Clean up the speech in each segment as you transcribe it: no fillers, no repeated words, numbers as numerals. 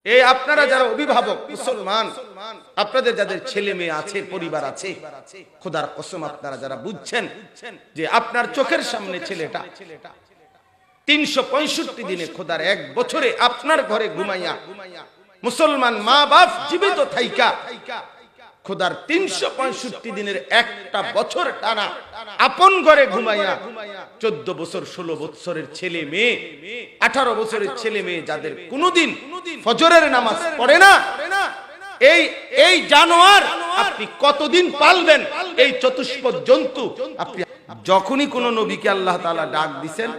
এই আপনারা যারা অভিভাবক মুসলমান, আপনাদের যাদের ছেলে মেয়ে আছে, পরিবার আছে, খোদার কসম আপনারা যারা বুঝছেন যে আপনার চোখের সামনে ছেলেটা 365 দিনে, খোদার এক বছরে আপনার ঘরে ঘুমাইয়া, মুসলমান মা বাপ জীবিত থাইকা খোদার 365 দিনের একটা বছর টানা আপন ঘরে ঘুমাইয়া 14 বছর 16 বছরের ছেলে মেয়ে, 18 বছরের ছেলে মেয়ে যাদের কোনোদিন ফজরের নামাজ পড়ে না, এই জানোয়ার আপনি কতদিন পালবেন? এই চতুষ্পদ জন্তু আপনি যখনই কোন নবীকে আল্লাহ তাআলা ডাক দিবেন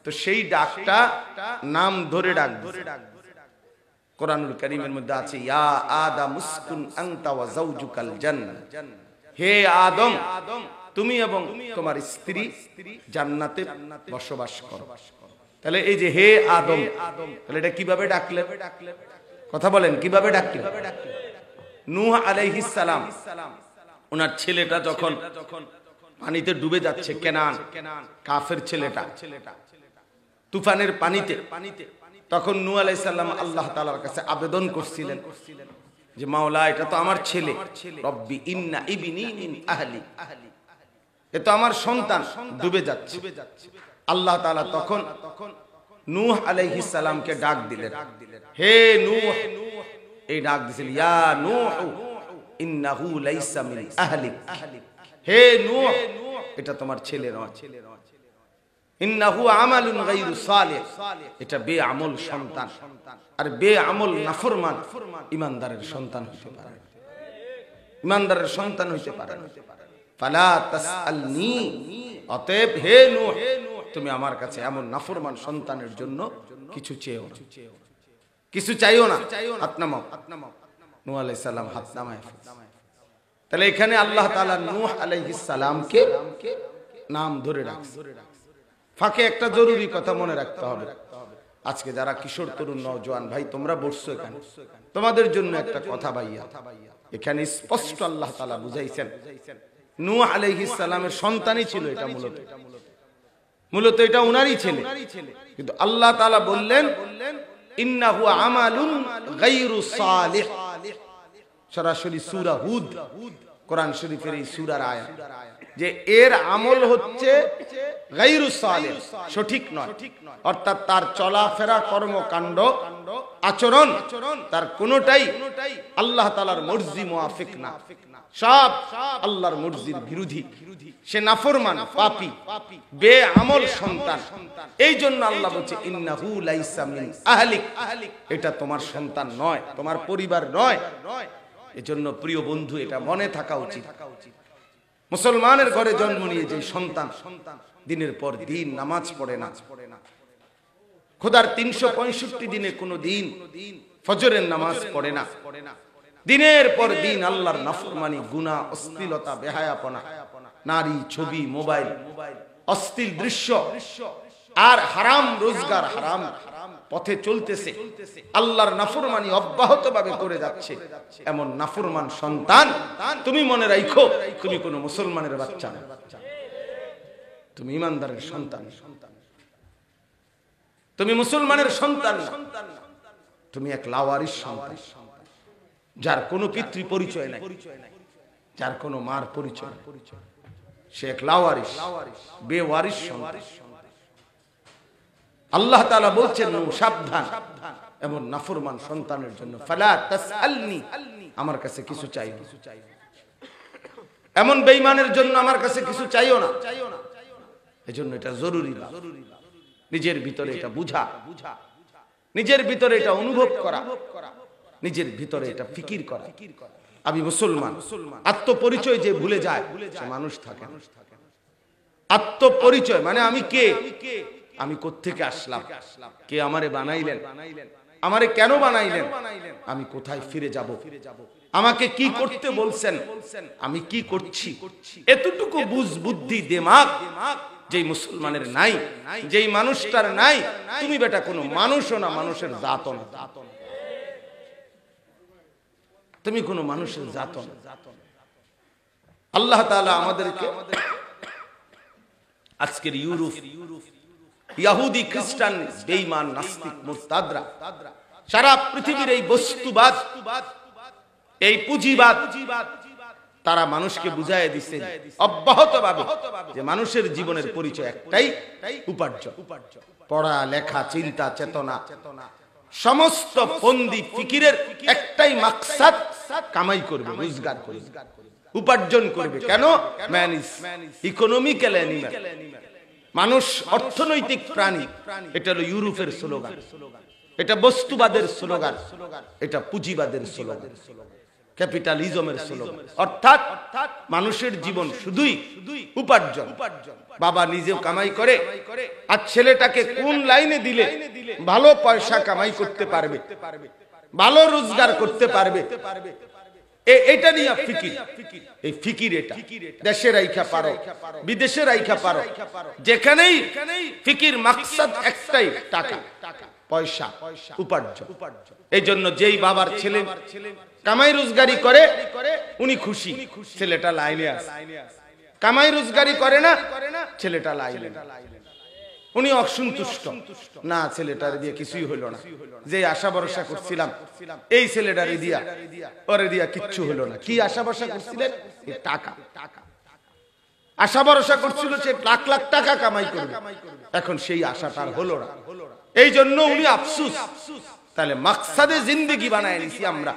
তো সেই ডাকটা নাম ধরে ডাক দিবেন। কোরআনুল কারীমের মধ্যে আছে ইয়া আদম উসকুন আনতা ওয়া যাওজুকাল জান্নাহ, হে আদম তুমি এবং তোমার স্ত্রী জান্নাতে বসবাস করো। তাহলে এই যে হে আদম, তাহলে এটা কিভাবে ডাকলেন? কথা বলেন, কিভাবে ডাকলেন? নূহ আলাইহিস সালাম ওনার ছেলেটা যখন পানিতে ডুবে যাচ্ছে, কেনান কাফের ছেলেটা তুফানের পানিতে, তখন নূহ আলাইহিস সালাম আল্লাহ তাআলার কাছে আবেদন করছিলেন যে মাওলা এটা তো আমার ছেলে, রব্বি ইন্না ইবনি মিন আহলি, এ তো আমার সন্তান ডুবে যাচ্ছে। আল্লাহ তাআলা তখন নূহ আলাইহিস সালামকে ডাক দিলেন, হে নূহ, এই ডাক দিছিল ইয়া নূহ ইন্নাহু লাইসা মিন আহলিক, হে নূহ এটা তোমার ছেলে নয়, ইন্নাহু আমালুন গায়রু সালিহ, এটা বেআমল সন্তান, আর বেআমল নাফরমান ঈমানদারের সন্তান হতে পারে, ঈমানদারের সন্তান হতে পারে। ফালা তাসআলনি, অতএব হে নূহ তুমি আমার কাছে এমন নাফরমান সন্তানের জন্য কিছু চেয়েও না, কিছু চাইও না, হাত নামাও। নূহ আলাইহিস সালাম হাত নামায়। তাহলে এখানে আল্লাহ তাআলা নূহ আলাইহিস সালামকে নাম ধরে রাখছে। ফাঁকে একটা জরুরি কথা মনে রাখতে হবে, আজকে যারা কিশোর তরুণ নওজোয়ান ভাই তোমরা বসছো এখানে, তোমাদের জন্য একটা কথা ভাইয়া, এখানে স্পষ্ট আল্লাহ তাআলা বুঝাইছেন নূহ আলাইহিস সালামের সন্তানই ছিল এটা, মূলত এটা উনারই ছেলে, কিন্তু আল্লাহ তাআলা বললেন ইন্নাহু আমালুন গায়রু সালিহ। সরাসরি সূরা হুদ, কোরআন শরীফের এই সূরার আয়াত, যে এর আমল হচ্ছে গায়রু সালিহ, সঠিক নয়, অর্থাৎ তার চলাফেরা, কর্মকাণ্ড, আচরণ তার কোনটাই আল্লাহ তাআলার মর্জি মুআফিক না, সব আল্লাহর মর্জির বিরোধী, সে নাফরমান, পাপী, বেআমল সন্তান। এই জন্য আল্লাহ বলছে ইন্নাহু লাইসা মিন আহলিক, এটা তোমার সন্তান নয়, তোমার পরিবার নয়। এজন্য প্রিয় বন্ধু এটা মনে থাকা উচিত, মুসলমানের ঘরে জন্ম নিয়ে যে সন্তান দিনের পর দিন নামাজ পড়ে না, খোদার 365 দিনে কোনো দিন ফজরের নামাজ পড়ে না, দিনের পর দিন আল্লাহর নাফরমানি, গুনাহ, অশ্লীলতা, বেহায়াপনা, নারী, ছবি, মোবাইল, অশ্লীল দৃশ্য আর হারাম রোজগার, হারাম পথে চলতেছে, আল্লাহর নাফরমানি অব্যাহতভাবে করে যাচ্ছে, এমন নাফরমান সন্তান তুমি মনে রাখো তুমি কোন মুসলমানের বাচ্চা না, তুমি ঈমানদারের সন্তান, তুমি মুসলমানের সন্তান না, তুমি এক লাওয়ারিস সন্তান, যার কোনো পিতৃ পরিচয় নাই, যার কোনো মার পরিচয়, সে এক লাওয়ারিস, বেওয়ারিস সন্তান। আল্লাহ তাআলা বলছেন সাবধান এমন নাফরমান সন্তানের জন্য, ফালা তাসআলনি, আমার কাছে কিছু চাইও না, এমন বেঈমানের জন্য আমার কাছে কিছু চাইও না। এজন্য এটা জরুরি, নিজের ভিতরে এটা বুঝা, নিজের ভিতরে এটা অনুভব করা, নিজের ভিতরে এটা ফিকির করা। আমি মুসলমান, আত্মপরিচয় যে ভুলে যায় সে মানুষ থাকে না। আত্মপরিচয় মানে আমি কে, আমি কোত্থেকে আসলাম, কে আমারে বানাইলেন, আমারে কেন বানাইলেন, আমি কোথায় ফিরে যাব, আমাকে কি করতে বলছেন, আমি কি করছি, এতটুকু বুঝ, বুদ্ধি, দিমাগ যেই মুসলমানের নাই, যেই মানুষটার নাই, তুমি বেটা কোনো মানুষও না, মানুষের জাতও না, তুমি কোনো মানুষের জাতও না। আল্লাহ তাআলা আমাদেরকে আজকের ইউরোপ, ইহুদি, খ্রিস্টান, বেঈমান, নাস্তিক, মুরতাদরা সারা পৃথিবীর এই বস্তুবাদ, এই পুঁজিবাদ তারা মানুষকে বুঝাইয়া দিছে অব্যাহতভাবে যে মানুষের জীবনের পরিচয় একটাই, উপার্জন। পড়া লেখা চিন্তা চেতনা সমস্ত ফন্দি ফিকিরের একটাই মাকসাদ, কামাই করবে, রোজগার করবে, উপার্জন করবে। কেন? ম্যান ইজ ইকোনমিক্যাল অ্যানিমাল, মানুষ অর্থনৈতিক প্রাণী। এটা হলো ইউরোপের স্লোগান, এটা বস্তুবাদের স্লোগান, এটা পুঁজিবাদের স্লোগান, ক্যাপিটালিজমের স্লোগান। অর্থাৎ মানুষের জীবন শুধুই উপার্জন। বাবা নিজেও কামাই করে, আর ছেলেটাকে কোন লাইনে দিলে ভালো পয়সা কামাই করতে পারবে, ভালো রোজগার করতে পারবে, এটা নিয়ে ফিকির। এই ফিকির এটা দেশে রাইখা পারো, বিদেশে রাইখা পারো, যেখানেই ফিকির মাকসাদ একটাই, টাকা পয়সা উপার্জন। এই জন্য যেই বাবার ছেলে কামাই রোজগারি করে উনি খুশি, ছেলেটা লাইনে আছে। কামাই রোজগারি করে না, ছেলেটা লাইনে, উনি অসন্তুষ্ট, না ছেলেটার দিয়ে কিছুই হলো না, যে আশা ভরসা করছিলাম এই ছেলেটারে দিয়া, ওরে দিয়া কিচ্ছু হলো না। কি আশা ভরসা করছিলেন? টাকা। আশা ভরসা করছিল সে লাখ লাখ টাকা কামাই করবে, এখন সেই আশাটার হলো না। এই জন্য উনি আফসুস। তাহলে মাকসাদে জিন্দেগি বানায় নিছি আমরা।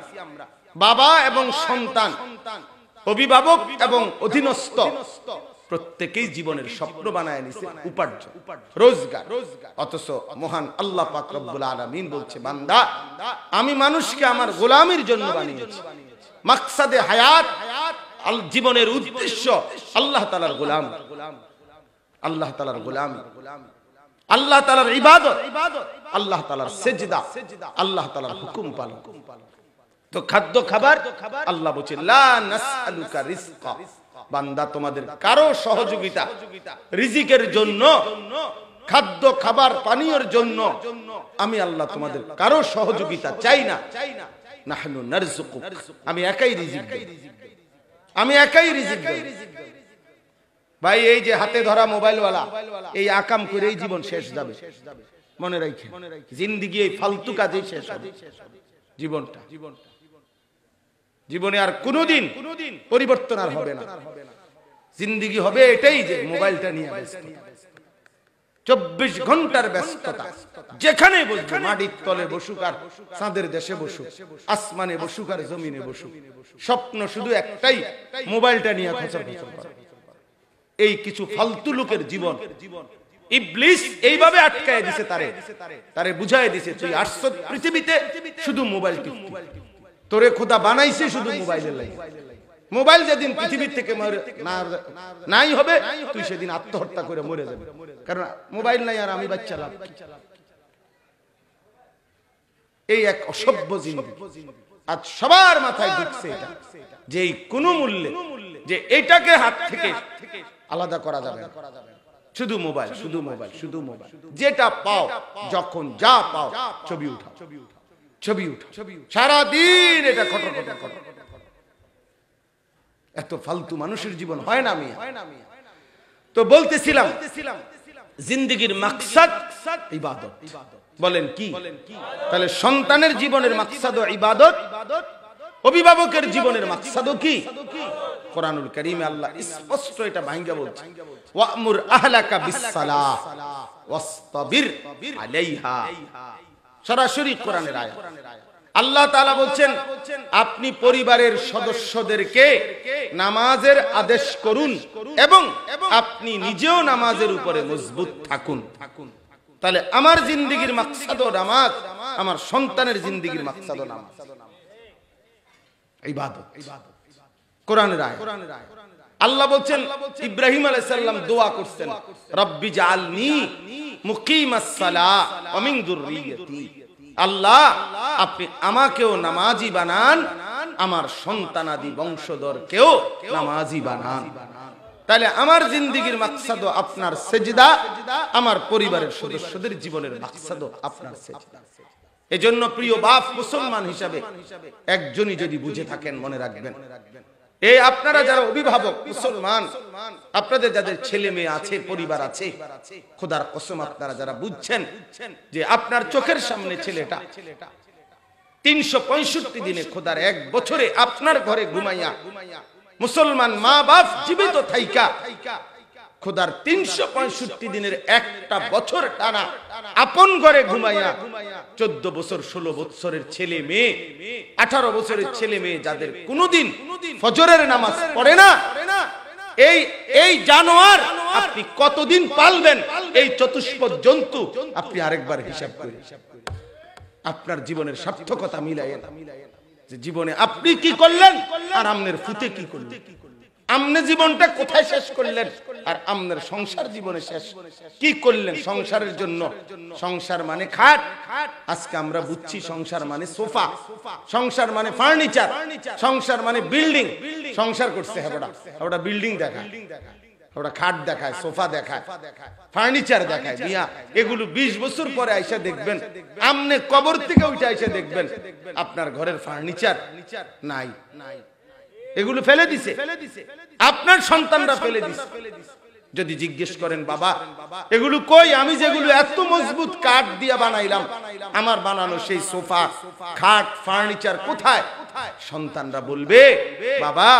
বাবা এবং সন্তান, অভিভাবক এবং অধীনস্থ প্রত্যেকেই জীবনের স্বপ্ন বানায় নিছে উপার্জন, রোজগার। অথচ মহান আল্লাহ পাক রব্বুল আলামিন বলছে, বান্দা আমি মানুষকে আমার গোলামির জন্য বানিয়েছি। মাকসাদে হায়াত, জীবনের উদ্দেশ্য আল্লাহ তাআলার গোলাম, আল্লাহ তাআলার গোলামি, আল্লাহ তাআলার ইবাদত, আল্লাহ তাআলার সিজদা, আল্লাহ তাআলার হুকুম পালন। তো খাদ্য খাবার আল্লাহ বলেন লা নাসআলুকা রিজকা, বান্দা তোমাদের কারো সহযোগিতা রিজিকের জন্য, খাদ্য খাবার পানীয়ের জন্য আমি আল্লাহ তোমাদের কারো সহযোগিতা চাই না। নাহনু নারযুকুক, আমি একাই রিজিক দেই, আমি একাই রিজিক দেই। ভাই এই যে হাতে ধরা মোবাইলওয়ালা, এই আকাম করেই জীবন শেষ যাবে, মনে রাখেন। জিন্দেগি এই ফালতু কাজেই শেষ হবে জীবনটা। জীবনে আর কোনোদিন পরিবর্তন আর হবে না। জিন্দেগি হবে এটাই যে মোবাইলটা নিয়ে ব্যস্ত, 24 ঘন্টার ব্যস্ততা। যেখানে বসুক, মাটির তলে বসুক আর চাঁদের দেশে বসুক, আসমানে বসুক আর জমিনে বসুক, স্বপ্ন শুধু একটাই, মোবাইলটা নিয়ে খচর খচর করা। এই কিছু ফালতু লোকের জীবন ইবলিস এইভাবে আটকায় দিছে, তারে বুঝায় দিছে তুই আসছ পৃথিবীতে শুধু মোবাইল টিপতে, তোরে খোদা বানাইছে শুধু মোবাইলের লাগি। মোবাইল যেদিন পৃথিবীর থেকে নাই হবে, তুই সেদিন আত্মহত্যা করে মরে যাবে, কারণ মোবাইল নাই আর আমি বাচ্চা লাভ। এই এক অসভ্য জিনিস আজ সবার মাথায় ঢুকছে, এটা যে কোনো মূল্যে যে এটাকে হাত থেকে আলাদা করা যাবে না। শুধু মোবাইল, শুধু মোবাইল, শুধু মোবাইল। যেটা পাও, যখন যা পাও, ছবি উঠাও, ছবি উঠাও, সারাদিন এটা খটর খটর খটর। এত ফালতু মানুষের জীবন হয় না মিয়া। তো বলতেছিলাম জিন্দেগির মাকসাদ ইবাদত। বলেন কি? তাহলে সন্তানের জীবনের মাকসাদ ইবাদত, অভিভাবকের জীবনের মাকসাদ কি? কোরআনুল কারীমে আল্লাহ স্পষ্ট এটা ভাঙ্গা বলছে, ওয়া'মুর আহলাকা বিস-সালাহ ওয়াসতাবির আলাইহা। সরাসরি কোরআনের আয়াত। আল্লাহ তাআলা বলছেন আপনি পরিবারের সদস্যদেরকে নামাজের আদেশ করুন এবং আপনি নিজেও নামাজের উপরে মজবুত থাকুন। তাহলে আমার জিন্দেগির মাকসাদও নামাজ, আমার সন্তানের জিন্দেগির মাকসাদও নামাজ, ইবাদত। কোরআনের আয়াত। আল্লাহ বলছেন ইব্রাহিম আলাইহিস সালাম দোয়া করতেন, রব্বি জাআলনি মুকিমাস সালাহ ওয়া মিন যুররিয়্যাতি। আল্লাহ আপনি আমাকেও নামাজি বানান, আমার সন্তানাদি বংশধরকেও নামাজি বানান। তাহলে আমার জিন্দেগির মাকসাদও আপনার সিজদা, আমার পরিবারের সদস্যদের জীবনের মাকসাদও আপনার সিজদা। এজন্য প্রিয় বাপ মুসলমান হিসাবে একজনই যদি বুঝে থাকেন, মনে রাখবেন, এই আপনারা যারা অভিভাবক মুসলমান, আপনাদের যাদের ছেলে মেয়ে আছে, পরিবার আছে, খোদার কসম আপনারা যারা বুঝছেন যে আপনার চোখের সামনে ছেলেটা 365 দিনে খোদার এক বছরে আপনার ঘরে ঘুমাইয়া মুসলমান মা বাপ জীবিত থাইকা খোদার 365 দিনের একটা বছর টানা আপন ঘরে ঘুমাইয়া 14 বছর 16 বছরের ছেলে মেয়ে 18 বছরের ছেলে মেয়ে যাদের কোনোদিন ফজরের নামাজ পড়ে না, এই জানোয়ার আপনি কতদিন পালবেন? এই চতুষ্পদ জন্তু আপনি আরেকবার হিসাব করেন, আপনার জীবনের সার্থকতা মিলাইয়েন যে জীবনে আপনি কি করলেন আর আমনের ফুতে কি করলেন, আমনে জীবনটা কোথায় শেষ করলেন আর আমনের সংসার জীবনে শেষ কি করলেন। সংসারের জন্য সংসার মানে খাট, আজকে আমরা বুঝছি সংসার মানে সোফা, সংসার মানে ফার্নিচার, সংসার মানে বিল্ডিং। সংসার করছে ওটা বিল্ডিং দেখায়, ওটা খাট দেখায়, সোফা দেখায়, ফার্নিচার দেখায়। মিয়া এগুলো 20 বছর পরে আইসা দেখবেন, আমনে কবর থেকে উঠে আইসা দেখবেন আপনার ঘরের ফার্নিচার নাই, এগুলো ফেলে দিছে, আপনার সন্তানরা ফেলে দিছে। যদি জিজ্ঞেস করেন বাবা এগুলো কই, আমি যেগুলো এত মজবুত কাঠ দিয়ে বানাইলাম, আমার বানানো সেই সোফা খাট ফার্নিচার কোথায়? সন্তানরা বলবে বাবা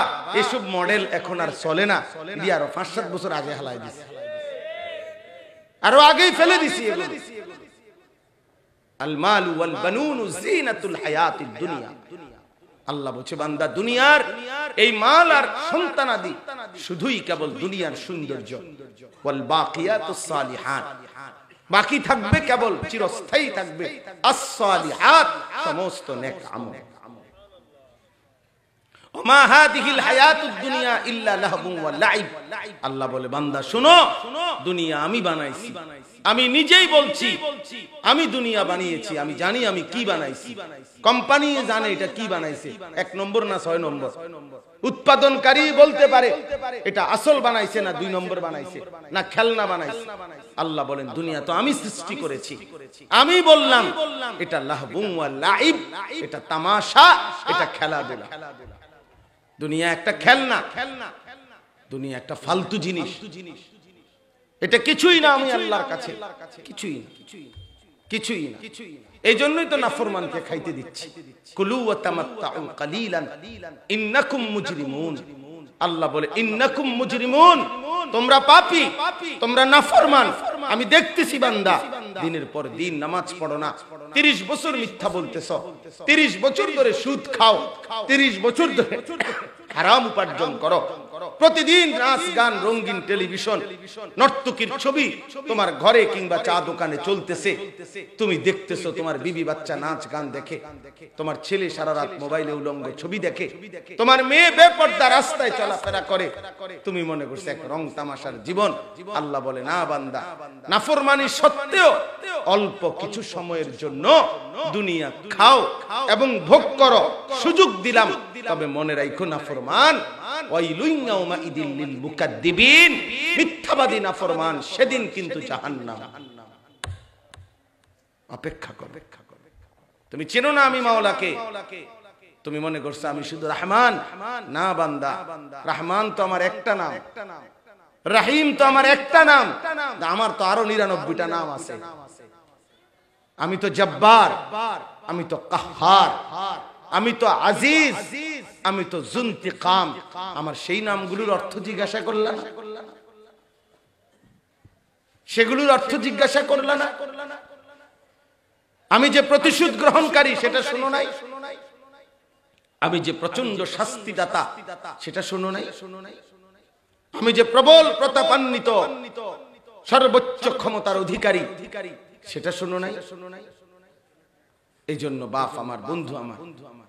এসব মডেল এখন আর চলে না, দিয়ে আরো 5-7 বছর আগে হালাই দিছে, আরো আগেই ফেলে দিছি। আল মালু ওয়াল বানুন জিনাতুল হায়াতিদ দুনিয়া। আল্লাহ বলছে বান্দা দুনিয়ার এই মাল আর সন্তানাদি শুধুই কেবল দুনিয়ার সৌন্দর্য। ওয়াল বাকিয়াতুস সালিহাত, বাকি থাকবে কেবল চিরস্থায়ী থাকবে আস-সালিহাত, সমস্ত নেক আমল। ওমা হাদিহিল হায়াতুদ দুনিয়া ইল্লা লাহবুন ওয়া লাইব। আল্লাহ বলে বান্দা শোনো, দুনিয়া আমি বানাইছি, আমি নিজেই বলছি আমি দুনিয়া বানিয়েছি, আমি জানি আমি কি বানাইছি। কোম্পানি জানে এটা কি বানাইছে, 1 নম্বর না 6 নম্বর। উৎপাদনকারী বলতে পারে এটা আসল বানাইছে না 2 নম্বর বানাইছে না খেলনা বানাইছে। আল্লাহ বলেন দুনিয়া তো আমি সৃষ্টি করেছি, আমি বললাম এটা লাহবুন ওয়া লাইব, এটা তামাশা, এটা খেলাধুলা। দুনিয়া একটা খেলনা, দুনিয়া একটা ফালতু জিনিস, এটা কিছুই না আমি আল্লাহর কাছে, কিছুই না, কিছুই না। এই জন্যই তো নাফরমানকে খাইতে দিচ্ছি। কুলু ওয়া তামাত্তাউ কালিলান ইন্নাকুম মুজরিমুন। আল্লাহ বলে ইন্নাকুম মুজরিমুন, তোমরা পাপী, তোমরা নাফরমান। আমি দেখতেছি বান্দা দিনের পর দিন নামাজ পড়ো না, 30 বছর মিথ্যা বলতেছো, 30 বছর ধরে সুদ খাও, 30 বছর ধরে হারাম উপার্জন করো, প্রতিদিন নাচ গান রঙিন টেলিভিশন নর্তকীর ছবি তোমার ঘরে কিংবা চা দোকানে চলতেছে, তুমি দেখতেছো। তোমার বিবি বাচ্চা নাচ গান দেখে, তোমার ছেলে সারা রাত মোবাইলে উলঙ্গ ছবি দেখে, তোমার মেয়ে বেপর্দা রাস্তায় চলাফেরা করে, তুমি মনে করছো এক রং তামাশার জীবন। আল্লাহ বলে না বান্দা, নাফরমানি সত্ত্বেও অল্প কিছু সময়ের জন্য দুনিয়া খাও এবং ভোগ করো, সুযোগ দিলাম, তবে মনে রাখো নাফরমান ওয়াইলুন ইয়াউমাইদিল লিল মুকাদ্দিবিন, মিথ্যাবাদী নাফরমান সেদিন কিন্তু জাহান্নাম। অপেক্ষা করো, তুমি চেনো না আমি মাওলাকে, তুমি মনে করছো আমি শুধু রহমান। না বান্দা, রহমান তো আমার একটা নাম, রহিম তো আমার একটা নাম, আমার তো আরো 99টা নাম আছে। আমি তো জব্বার, আমি তো কাহ্হার, আমি তো আজিজ, আমি তো জুনতিকাম। আমার সেই নামগুলোর অর্থ জিজ্ঞাসা করলা না? সেগুলোর অর্থ জিজ্ঞাসা করলা না? আমি যে প্রতিশোধ গ্রহণকারী সেটা শোনো নাই? আমি যে প্রচন্ড শাস্তিদাতা সেটা শোনো নাই? আমি যে প্রবল প্রতাপান্বিত সর্বোচ্চ ক্ষমতার অধিকারী সেটা শোনো নাই? এই জন্য বাপ আমার, বন্ধু আমার,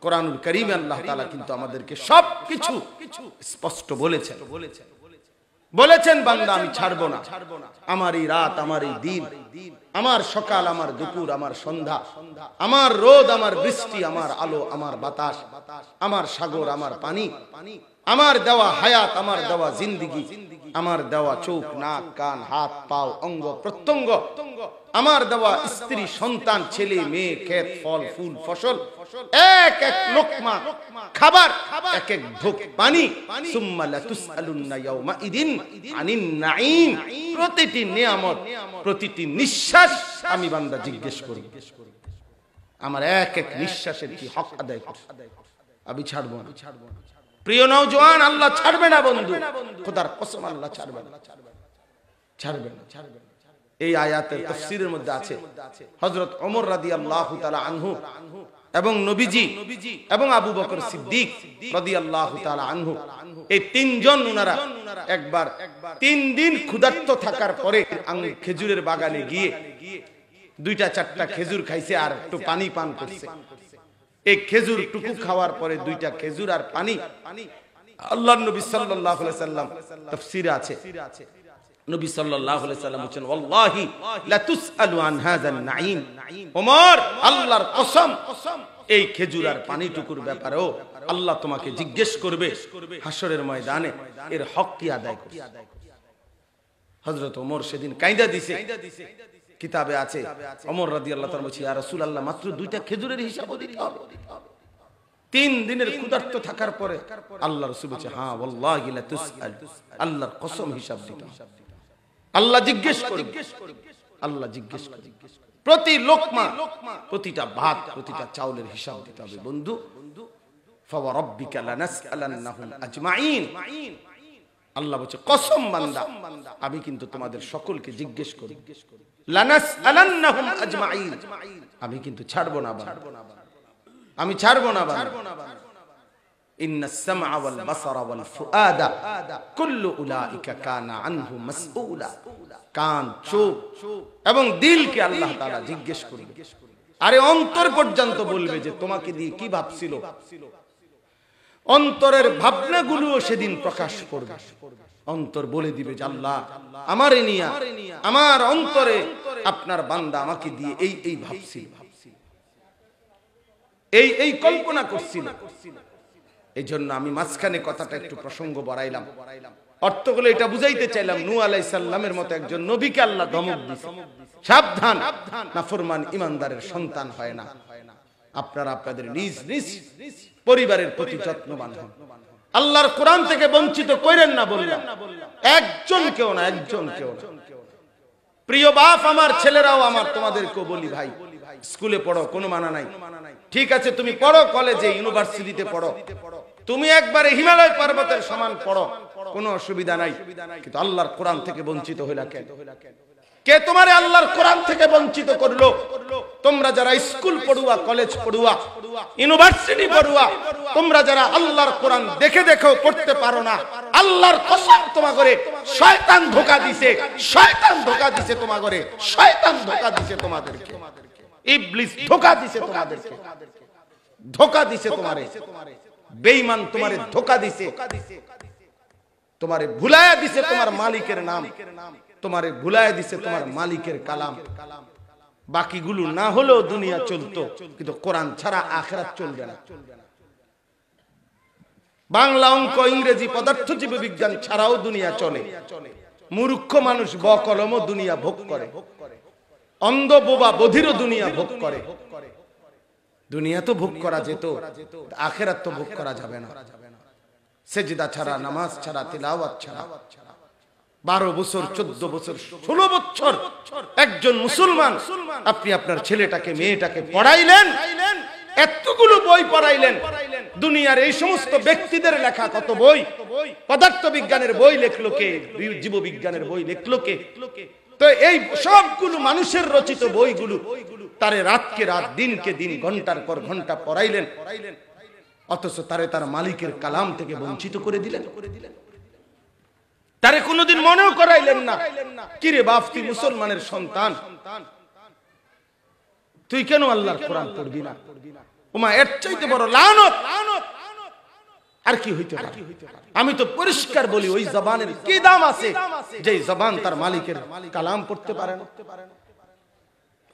কোরআনুল কারীমে আল্লাহ তাআলা কিন্তু আমাদেরকে সবকিছু স্পষ্ট বলেছেন। বলেছেন বান্দা আমি ছাড়বো না, আমার এই রাত, আমার এই দিন, আমার সকাল, আমার দুপুর, আমার সন্ধ্যা, আমার রোদ, আমার বৃষ্টি, আমার আলো, আমার বাতাস, আমার সাগর, আমার পানি, আমার দেওয়া হায়াত, আমার দেওয়া জিন্দেগি, আমার দেওয়া চোখ নাক কান হাত পাও অঙ্গ প্রত্যঙ্গ, আমার দেওয়া স্ত্রী সন্তান ছেলে মেয়ে ক্ষেত ফল ফুল ফসল, এক এক লোকমা খাবার, এক এক ঢোক পানি, সুম্মা লাতুসআলুন্না ইয়াউমাইদিন আনিন নাঈম, প্রতিটি নিয়ামত, প্রতিটি নিঃশ্বাস আমি বান্দা জিজ্ঞেস করি। আমার এক এক নিঃশ্বাসের কি হক আদায় করছে, আমি ছাড়বো না। প্রিয় নওজোয়ান, আল্লাহ ছাড়বে না বন্ধু, খোদার কসম আল্লাহ ছাড়বে না, ছাড়বে না। এই আয়াতের তাফসীরের মধ্যে আছে হযরত ওমর রাদিয়াল্লাহু তাআলা আনহু এবং নবীজি এবং আবু বকর সিদ্দিক রাদিয়াল্লাহু তাআলা আনহু, এই তিনজন ওনারা একবার 3 দিন ক্ষুধার্ত থাকার পরে খেজুরের বাগানে গিয়ে 2টা 4টা খেজুর খাইছে আর একটু পানি পান করছে। এই খেজুর টুকু খাওয়ার পরে 2টা খেজুর আর পানি, আল্লাহর নবী সাল্লাল্লাহু আলাইহি সাল্লাম তাফসীরে আছে, নবী সাল্লাল্লাহু আলাইহি সাল্লাম বলেন ওয়াল্লাহি লা তুসআলু আন হাযান নাঈম, ওমর আল্লাহর কসম এই খেজুর আর পানিটুকুর ব্যাপারেও আল্লাহ তোমাকে জিজ্ঞেস করবে হাসরের ময়দানে, এর হক কি আদায় করবে। হযরত ওমর সেদিন কাঁদা দিছে, কিতাবে আছে ওমর রাদিয়াল্লাহু তাআলা বলেন ইয়া রাসূলুল্লাহ মাত্র 2টা খেজুরের হিসাব দিতে হবে, 3 দিনের ক্ষুধার্ত থাকার পরে। আল্লাহ রাসূল বলেন হ্যাঁ ওয়াল্লাহি লা তুসআল, আল্লাহর কসম হিসাব দিতে হবে, আল্লাহ জিজ্ঞেস করবে, আল্লাহ জিজ্ঞেস করবে। প্রতি লোকমা, প্রতিটা ভাত, প্রতিটা চাউলের হিসাব দিতে হবে বন্ধু। ফাওয়ারাব্বিকা লানাসআলান্নাহুম আজমাইন, আল্লাহ বলছে কসম বান্দা আমি কিন্তু তোমাদের সকলকে জিজ্ঞেস করি, লানাসআলান্নাহুম আজমাইন, আমি কিন্তু ছাড়বো না, আমি ছাড়বো না। ইন্নাস সামআ ওয়াল বাসারা ওয়াল ফুআদা কুল্লু উলাইকা কানা আনহু মাসউলা, কান, চোখ এবং দিলকে আল্লাহ তাআলা জিজ্ঞেস করবে। আরে অন্তর পর্যন্ত বলবে যে তোমাকে দিয়ে কি ভাবছিল, অন্তরের ভাবনাগুলোও সেদিন প্রকাশ করবে। অন্তর বলে দিবে যে আল্লাহ আমারে নিয়া, আমার অন্তরে আপনার বান্দা আমাকে দিয়ে এই ভাবছিল, এই কল্পনা করছিল। এই জন্য আমি মাঝখানে কথাটা একটু প্রসঙ্গ বাড়াইলাম, অর্থগুলো এটা বুঝাইতে চাইলাম নূহ আলাইহিস সালামের মতো একজন নবীকে আল্লাহ ধমক দিয়েছে, সাবধান নাফরমান ইমানদারের সন্তান হয় না। আপনারা আপনাদের নিজ নিজ পরিবারের প্রতি যত্নবান হন, আল্লাহর কোরআন থেকে বঞ্চিত করেন না বললাম, একজন কেউ না। প্রিয় বাপ আমার, ছেলেরাও আমার, তোমাদেরকেও বলি ভাই, স্কুলে পড়ো কোনো মানা নাই, ঠিক আছে তুমি পড়ো, কলেজে ইউনিভার্সিটিতে পড়ো, তুমি একবারে হিমালয় পর্বতের সমান পড়ো, কোনো অসুবিধা নাই, কিন্তু আল্লাহর কোরআন থেকে বঞ্চিত হইলা কেন? কে তোমারে আল্লাহর কোরআন থেকে বঞ্চিত করলো? তোমরা যারা স্কুল পড়ুয়া, কলেজ পড়ুয়া, ইউনিভার্সিটি পড়ুয়া, তোমরা যারা আল্লাহর কোরআন দেখে দেখেও পড়তে পারো না, আল্লাহর কসম তোমাগরে শয়তান ধোঁকা দিছে, শয়তান ধোঁকা দিছে তোমাগরে, শয়তান ধোঁকা দিছে তোমাদেরকে, ইবলিস ধোঁকা দিছে তোমাদেরকে, ধোঁকা দিছে তোমারে, বেঈমান তোমারে ধোঁকা দিছে, তোমারে ভুলায়া দিছে তোমার মালিকের নাম, তোমারে ভুলায়া দিছে তোমার মালিকের কালাম। বাকিগুলো না হলেও দুনিয়া চলতো, কিন্তু কোরআন ছাড়া আখিরাত চলবে না। বাংলা, অঙ্ক, ইংরেজি, পদার্থজীবী বিজ্ঞান ছাড়াও দুনিয়া চলে। মূর্খ মানুষ বকলমও দুনিয়া ভোগ করে, অন্ধ বোবা বধিরও দুনিয়া ভোগ করে। দুনিয়া তো ভোগ করা যেত, আখিরাত তো ভোগ করা যাবে না। সেজদা ছাড়া, নামাজ ছাড়া, তিলাওয়াত ছাড়া 12 বছর, 14 বছর, 16 বছর একজন মুসলমান আপনি আপনার ছেলেটাকে, মেয়েটাকে পড়াইলেন, এতগুলো বই পড়াইলেন, দুনিয়ার এই সমস্ত ব্যক্তিদের লেখা কত বই, পদার্থ বিজ্ঞানের বই লেখলো কে, জীববিজ্ঞানের বই লেখলো কে? তো এই সবগুলো মানুষের রচিত বইগুলো তারে রাতকে রাত, দিনকে দিন, ঘন্টার পর ঘন্টা পড়াইলেন, অথচ তারে তার মালিকের কালাম থেকে বঞ্চিত করে দিলেন। তারে কোনোদিন মনেও করাইলেন না, কিরে বাপ তুই মুসলমানের সন্তান, তুই কেন আল্লাহর কোরআন পড়বি না? ওমা এর চাইতে বড় লানত আর কি হইতে পারে? আমি তো পরিষ্কার বলি, ওই জবানের কি দাম আছে যে জবান তার মালিকের কালাম পড়তে পারে না?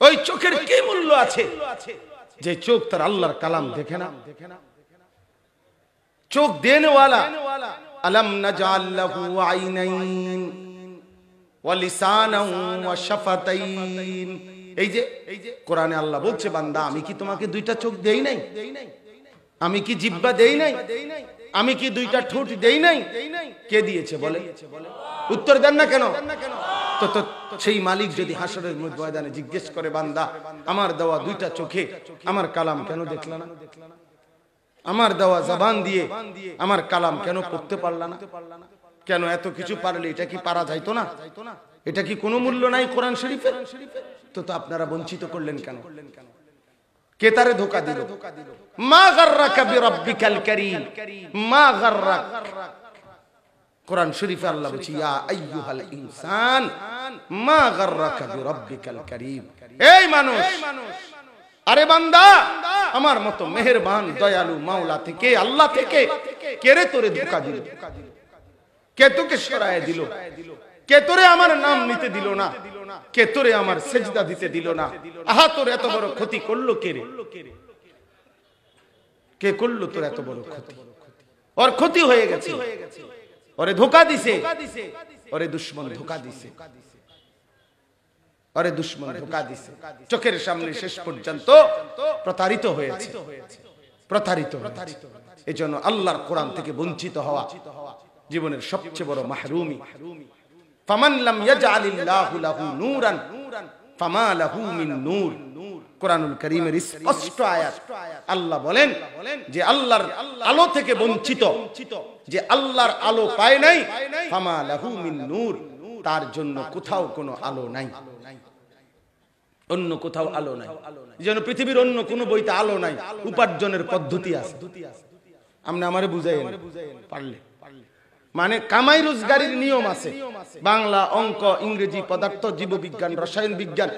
ওই চোখের কি মূল্য আছে যে চোখ তার আল্লাহর কালাম দেখে না? চোখ দেনেওয়ালা, আলাম নাজআল লাহু আইনাইন ওয়া লিসানান ওয়া শাফাতাইন। এই যে কোরআনে আল্লাহ বলছে, বান্দা আমি কি তোমাকে 2টা চোখ দেই নাই? আমি কি জিহ্বা দেই নাই? আমি কি 2টা ঠোঁট দেই নাই? কে দিয়েছে বলে? উত্তর দেন না কেন? তো সেই মালিক যদি হাসরের ময়দানে জিজ্ঞেস করে, বান্দা আমার দেওয়া দুইটা চোখে আমার কালাম কেন দেখলা না? আমার দেওয়া জবান দিয়ে আমার কালাম কেন পড়তে পারলা না? কেন এত কিছু পারলে এটা কি পারা যাইতো না? এটা কি কোনো মূল্য নাই কোরআন শরীফের? তো আপনারা বঞ্চিত করলেন কেন? কে তারে ধোঁকা দিল? মা গাররাকা বিরাব্বিকাল কারীম, মা গাররাক। কোরআন শরীফে আল্লাহ বলছে, ইয়া আইয়ুহাল ইনসান মা গাররাকা বিরাব্বিকাল কারীম। এই মানুষ, আরে বান্দা, আমার মতো মেহেরবান দয়ালু মাওলা থেকে, আল্লাহ থেকে কে রে তোরে ধোঁকা দিল? কে তোকে সরায় দিল? কে তোরে আমার নাম নিতে দিল না? কে তোরে আমার সেজদা দিতে দিল না? আহা, তোর এত বড় ক্ষতি করলো কে রে? কে করলো তোর এত বড় ক্ষতি? ওর ক্ষতি হয়ে গেছে, ওরে ধোঁকা দিছে, ওরে দুশমন ধোঁকা দিছে, ওরে দুশমন ধোঁকা দিছে। চোখের সামনে শেষ পর্যন্ত প্রতারিত হয়েছে, প্রতারিত। এজন্য আল্লাহর কোরআন থেকে বঞ্চিত হওয়া জীবনের সবচেয়ে বড় মাহরুমি। ফামান লাম ইয়াজআলিল্লাহু লাহু নূরান ফামা লাহু মিন নূর। কোরআনুল কারীমের স্পষ্ট আয়াত। আল্লাহ বলেন যে আল্লাহর আলো থেকে বঞ্চিত, যে আল্লাহর আলো পায় নাই, ফামা লাহু মিন নূর, তার জন্য কোথাও কোনো আলো নাই, অন্য কোথাও আলো নাই। যেন পৃথিবীর অন্য কোনো বইতে আলো নাই, উপার্জনের পদ্ধতি আছে। আপনি আমারে বুঝাইন পারলে, মানে কামাই রোজগারির নিয়ম আছে। বাংলা, অঙ্ক, ইংরেজি, পদার্থ, জীববিজ্ঞান, রসায়ন বিজ্ঞান,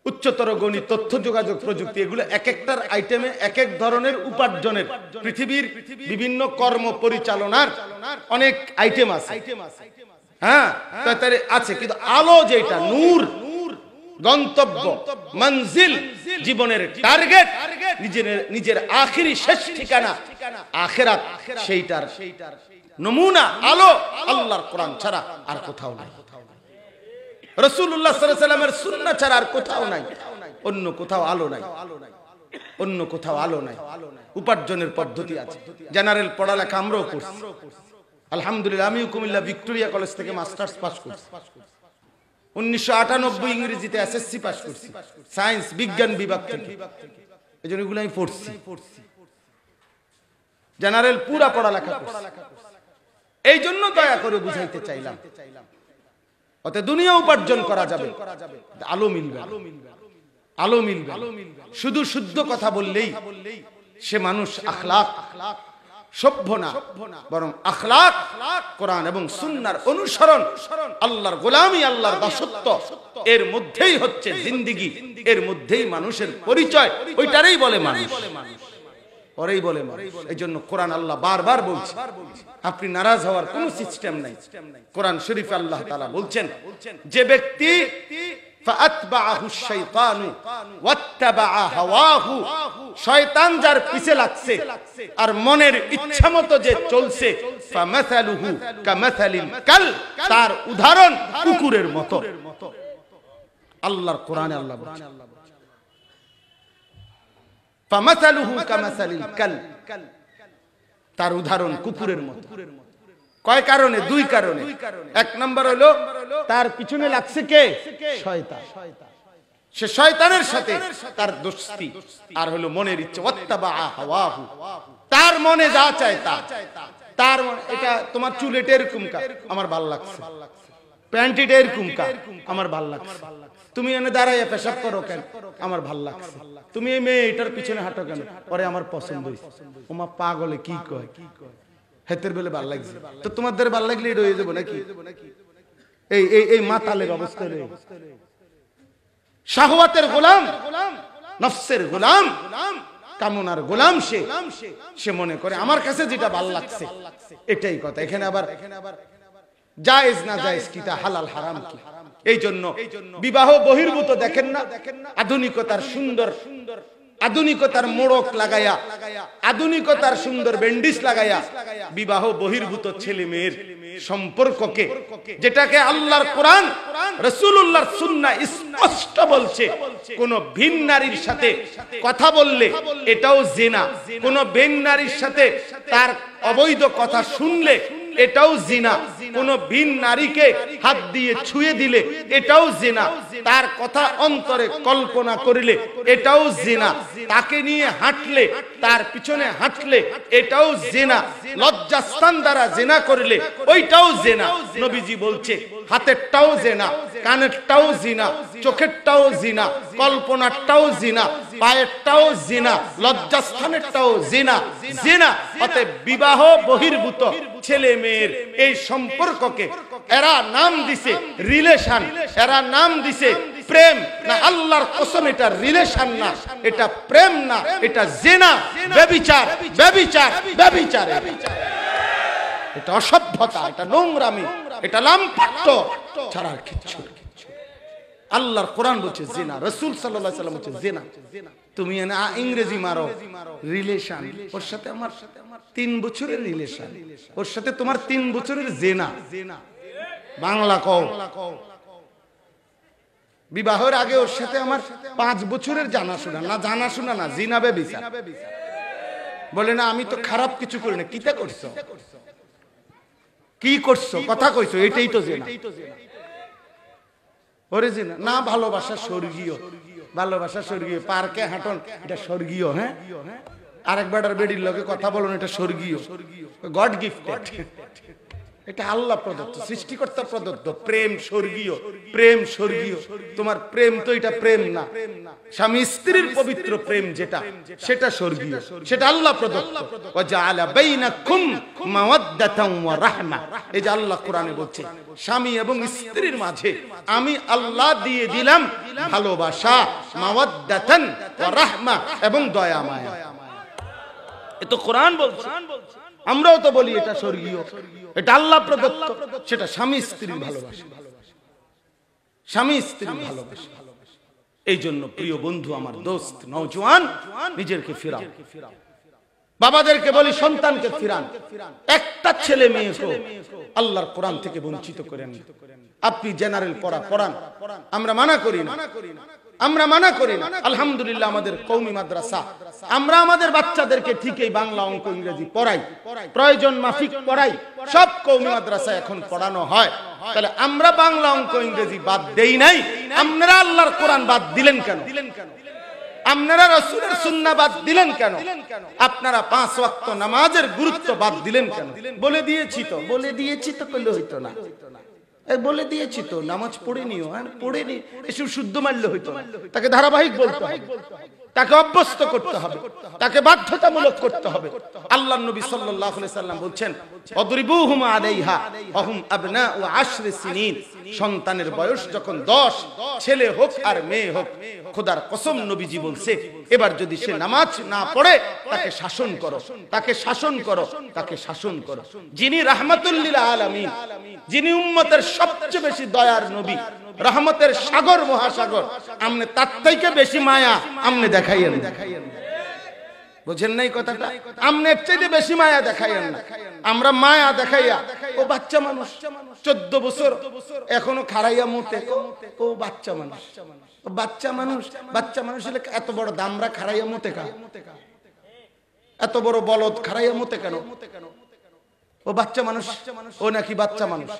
উচ্চতর গণিত, তথ্য যোগাযোগ প্রযুক্তি, এগুলো এক একটার আইটেমে এক এক ধরনের উপার্জনের, পৃথিবীর বিভিন্ন কর্ম পরিচালনার অনেক আইটেম আছে। হ্যাঁ, আছে, কিন্তু আলো যেটা, নূর, গন্তব্য, মঞ্জিল, জীবনের টার্গেট, নিজের আখিরি শেষ ঠিকানা আখিরাত, সেইটার নমুনা আলো আল্লাহর কোরআন ছাড়া আর কোথাও নাই। রাসূলুল্লাহ সাল্লাল্লাহু আলাইহি ওয়াসাল্লামের সুন্নাহ ছাড়া আর কোথাও নাই, অন্য কোথাও আলো নাই, অন্য কোথাও আলো নাই। উপার্জনের পদ্ধতি আছে। জেনারেল পড়ালেখা আমরাও করছি, আলহামদুলিল্লাহ। আমিও কুমিল্লা ভিক্টোরিয়া কলেজ থেকে মাস্টার্স পাস করছি, 1998 ইংরেজিতে এসএসসি পাস করছি, সায়েন্স বিজ্ঞান বিভাগ থেকে। এজন্য এগুলো আমি পড়ছি, জেনারেল পুরা পড়ালেখা করছি। এই জন্য দয়া করে বুঝাইতে চাইলাম, ওতে দুনিয়া উপার্জন করা যাবে, আলো মিলবে, আলো মিলবে। শুধু শুদ্ধ কথা বললেই সে মানুষ আখলাক সভ্য না, বরং আখলাক, কোরআন এবং সুন্নাহর অনুসরণ, আল্লাহর গোলামি, আল্লাহর দাসত্ব, এর মধ্যেই হচ্ছে জিন্দেগি, এর মধ্যেই মানুষের পরিচয়। ওইটারই বলে মানুষ, ওরেই বলে মানুষ। এই জন্য কোরআন আল্লাহ বারবার বলছে, আপনি নারাজ হওয়ার কোন সিস্টেম নাই। কোরআন শরীফে আল্লাহ তাআলা বলছেন, যে ব্যক্তি ফাআতবাআহু শাইতানু ওয়াত্তাবাআ হাওয়াহু, শয়তান যার পিছে লাগছে আর মনের ইচ্ছামতো যে চলছে, ফামাসালুহু কামাসালিল কাল, তার উদাহরণ কুকুরের মতো। আল্লাহর কোরআনে আল্লাহ বলছেন, ফামাসালুহু কামাসালিল কাল, তার উদাহরণ কুকুরের মতো। কয় কারণে? দুই কারণে। এক নাম্বার হলো তার পিছনে লাগছে কে? শয়তান। সে শয়তানের সাথে তার দোস্তি, আর হলো মনের ইচ্ছা, ওয়াত্তাবা হাওয়াহু, তার মনে যা চায় তা। তার এটা তোমার চুল এটা এরকম কা, আমার ভালো লাগছে, প্যান্ট এটা এরকম কা, আমার ভালো লাগছে, তুমি এনে দাঁড়াইয়া পেশাব করো কেন, আমার ভাল লাগছে, তুমি এই মেয়ে এটার পিছনে হাঁটো কেন, পরে আমার পছন্দ হয়েছে। ওমা পাগলে কি কয়, হেতের বেলে ভাল লাগছে, তো তোমাদের ভাল লাগলে এটা হয়ে যাবো নাকি? এই মাতালের অবস্থা, শাহওয়াতের গোলাম, নফসের গোলাম, কামনার গোলাম। সে মনে করে আমার কাছে যেটা ভাল লাগছে এটাই কথা। এখানে আবার জায়েজ না জায়েজ কি, তা হালাল হারাম কি। এই জন্য বিবাহ বহির্ভূত দেখেন না, আধুনিকতার সুন্দর, আধুনিকতার মোড়ক লাগাইয়া, আধুনিকতার সুন্দর ব্যান্ডিজ লাগাইয়া বিবাহ বহির্ভূত ছেলে মেয়ের সম্পর্ককে, যেটাকে আল্লাহর কোরআন, রাসূলুল্লাহর সুন্নাহ স্পষ্ট বলছে, কোন ভিন নারীর সাথে কথা বললে এটাও জিনা, কোন ভিন নারীর সাথে তার অবৈধ কথা শুনলে এটাও জিনা। কোন ভিন নারীকে হাত দিয়ে ছুঁয়ে দিলে এটাও জিনা। তার কথা অন্তরে কল্পনা করিলে এটাও জিনা। তাকে নিয়ে হাঁটলে, তার পিছনে হাঁটলে এটাও জিনা। লজ্জাস্থান দ্বারা জিনা করলে ওইটাও জিনা। নবীজি বলছে হাতেরটাও জিনা, কানেরটাও জিনা, চোখেরটাও জিনা, কল্পনারটাও জিনা, পায়েরটাও জিনা, লজ্জাস্থানেরটাও জিনা। জিনা অতএব বিবাহ বহির্ভূত ছেলে মেয়ের এই সম্পর্ককে এরা নাম দিছে রিলেশন, এরা নাম দিছে প্রেম। না, আল্লাহর কসম এটা রিলেশন না, এটা প্রেম না, এটা জিনা, ব্যভিচার, ব্যভিচার, ব্যভিচার। এটা অসভ্যতা, এটা নোংরামি, এটা লাম্পট্য ছাড়া আর কিচ্ছু। আল্লাহর কোরআন বলছে জিনা, রাসূল সাল্লাল্লাহু আলাইহি ওয়াসাল্লাম বলছে জিনা। তুমি না ইংরেজি মারো রিলেশন, ওর সাথে আমার 3 বছরের রিলেশন, ওর সাথে তোমার 3 বছরের জিনা। বাংলা কও। বিবাহের আগে ওর সাথে আমার 5 বছরের জানাশোনা, না জানাশোনা না, জিনা ব্যভিচার। বলে না আমি তো খারাপ কিছু করি না। কিটা করছো, কি করছো, কথা কইছো, এটাই তো জিনা। ওরে জিনা না, ভালোবাসা স্বর্গীয়, ভালোবাসা স্বর্গীয়। পার্কে হাঁটন এটা স্বর্গীয়। হ্যাঁ, আরেকবার বেডির লগে কথা বলুন এটা স্বর্গীয়, গড গিফটেড। এটা আল্লাহ প্রদত্ত, সৃষ্টিকর্তা প্রদত্ত। প্রেম স্বর্গীয়, প্রেম স্বর্গীয়। তোমার প্রেম তো এটা প্রেম না। স্বামী স্ত্রীর পবিত্র প্রেম যেটা, সেটা স্বর্গীয়, সেটা আল্লাহ প্রদত্ত। ওয়াজআলা বাইনাকুম মাওয়াদ্দাতান ওয়া রাহমা। এই যে আল্লাহ কোরআনে বলছে স্বামী এবং স্ত্রীর মাঝে আমি আল্লাহ দিয়ে দিলাম ভালোবাসা, মাওয়াদ্দাতান ওয়া রাহমা, এবং দয়া মায়া। এ তো কোরআন বলছে, আমরাও তো বলি এটা স্বর্গীয়, এটা আল্লাহ প্রদত্ত। সেটা স্বামী স্ত্রীর ভালোবাসা, স্বামী স্ত্রীর ভালোবাসা। এই জন্য প্রিয় বন্ধু, আমার দোস্ত, নওজোয়ান, নিজেকে ফিরাও। বাবাদেরকে বলি সন্তানকে ফিরান। একটা ছেলে মেয়েকে আল্লাহর কোরআন থেকে বঞ্চিত করেন। আপনি জেনারেল পড়া পড়ান, আমরা মানা করি না, আমরা মানা করি না। আলহামদুলিল্লাহ আমাদের কওমি মাদ্রাসা, আমরা আমাদের বাচ্চাদেরকে ঠিকই বাংলা, অঙ্ক, ইংরেজি পড়াই, প্রয়োজন মাফিক পড়াই। সব কওমি মাদ্রাসায় এখন পড়ানো হয়। তাহলে আমরা বাংলা, অঙ্ক, ইংরেজি বাদ দেই নাই, আপনারা আল্লাহর কোরআন বাদ দিলেন কেন? আপনারা রাসূলের সুন্নাহ বাদ দিলেন কেন? আপনারা 5 ওয়াক্ত নামাজের গুরুত্ব বাদ দিলেন কেন? বলে দিয়েছি তো, বলে দিয়েছি তো, কইলে হইতো না। বলে দিয়েছি তো, নামাজ পড়ে নিও, আর পড়ে নি এসব শুদ্ধ মারলে হইতো না। তাকে ধারাবাহিক বলতে হবে, তাকে অভ্যস্ত করতে হবে, তাকে বাধ্যতামূলক করতে হবে। আল্লাহর নবী সাল্লাল্লাহু আলাইহি সাল্লাম বলছেন অদরিবুহুম আলাইহা ওয়াহুম আবনাউ 10 সিনিন। সন্তানের বয়স যখন 10, ছেলে হোক আর মেয়ে হোক, খোদার কসম নবীজি বলছে এবার যদি সে নামাজ না পড়ে তাকে শাসন করো, তাকে শাসন করো, তাকে শাসন করো। যিনি রাহমাতুল লিল আলামিন, যিনি উম্মতের সবচেয়ে বেশি দয়ার নবী, রহমতের সাগর, মহাসাগর, আমনে তার থেকে বেশি মায়া আমনে দেখাইয়েন। বুঝেন নাই কথাটা? আমনে এর চাইতে বেশি মায়া দেখাইয়েন না। আমরা মায়া দেখাইয়া, ও বাচ্চা মানুষ, 14 বছর এখনো খাড়াইয়া মুতে, ও বাচ্চা মানুষ, বাচ্চা মানুষ, বাচ্চা মানুষ হলে এত বড় দামরা খাড়াইয়া মুতে কা? এত বড় বলদ খাড়াইয়া মুতে কেন? ও বাচ্চা মানুষ, ও নাকি বাচ্চা মানুষ।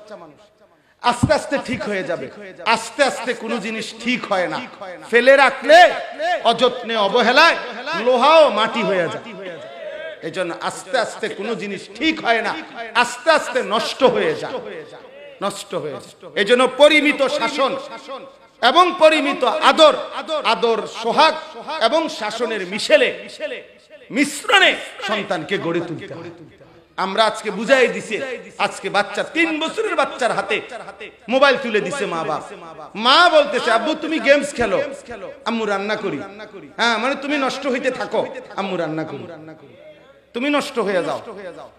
আস্তে আস্তে ঠিক হয়ে যাবে। আস্তে আস্তে কোনো জিনিস ঠিক হয় না। ফেলে রাখলে অযত্নে, অবহেলায় লোহাও মাটি হয়ে যায়। এই জন্য আস্তে আস্তে কোনো জিনিস ঠিক হয় না, আস্তে আস্তে নষ্ট হয়ে যায়, নষ্ট হয়ে যায়। এই জন্য পরিমিত শাসন এবং পরিমিত আদর, আদর, সোহাগ এবং শাসনের মিশ্রণে সন্তানকে গড়ে তুলতে হয়। আমরা আজকে বুঝাই দিছে, আজকে বাচ্চা 3 বছরের বাচ্চার হাতে মোবাইল তুলে দিছে মা বাপ। মা বলতেছে আব্বু তুমি গেমস খেলো, আম্মু রান্না করি। হ্যাঁ, মানে তুমি নষ্ট হইতে থাকো, আম্মু রান্না করি, তুমি নষ্ট হয়ে যাও।